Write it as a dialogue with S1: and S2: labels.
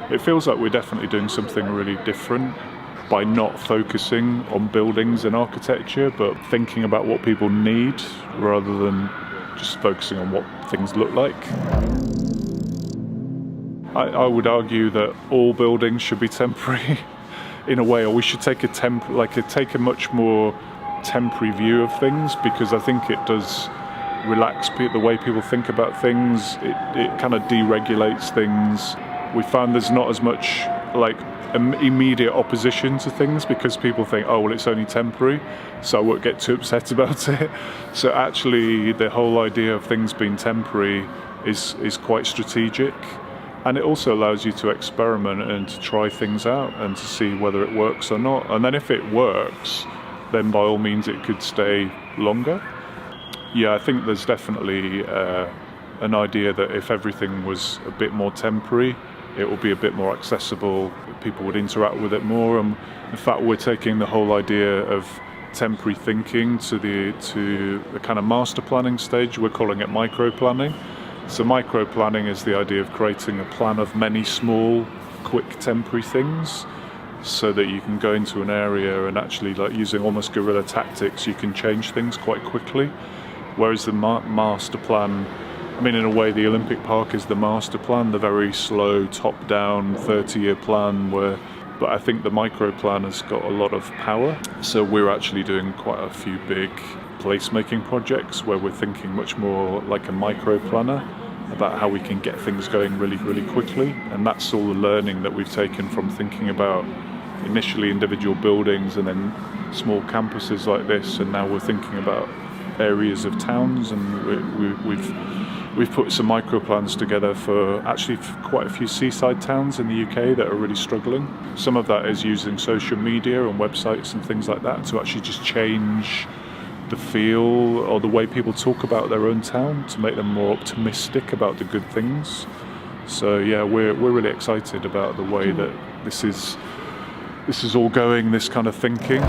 S1: it feels like we're definitely doing something really different by not focusing on buildings and architecture, but thinking about what people need rather than just focusing on what things look like. I would argue that all buildings should be temporary in a way, or we should take a much more temporary view of things, because I think it does relax the way people think about things. It kind of deregulates things. We found there's not as much like immediate opposition to things because people think, oh, well, it's only temporary, so I won't get too upset about it. So actually, the whole idea of things being temporary is quite strategic. And it also allows you to experiment and to try things out and to see whether it works or not. And then if it works, then by all means it could stay longer. Yeah, I think there's definitely an idea that if everything was a bit more temporary, it will be a bit more accessible, people would interact with it more. And in fact, we're taking the whole idea of temporary thinking to the kind of master planning stage. We're calling it microplanning. So microplanning is the idea of creating a plan of many small, quick, temporary things, so that you can go into an area and actually, like using almost guerrilla tactics, you can change things quite quickly. Whereas the master plan, I mean, in a way, the Olympic Park is the master plan, the very slow, top-down, 30-year plan, but I think the microplan has got a lot of power. So we're actually doing quite a few big placemaking projects where we're thinking much more like a micro-planner about how we can get things going really, really quickly. And that's all the learning that we've taken from thinking about initially individual buildings and then small campuses like this. And now we're thinking about areas of towns, and we've put some microplans together for quite a few seaside towns in the UK that are really struggling. Some of that is using social media and websites and things like that to actually just change the feel or the way people talk about their own town, to make them more optimistic about the good things. So yeah, we're really excited about the way that this is all going, this kind of thinking.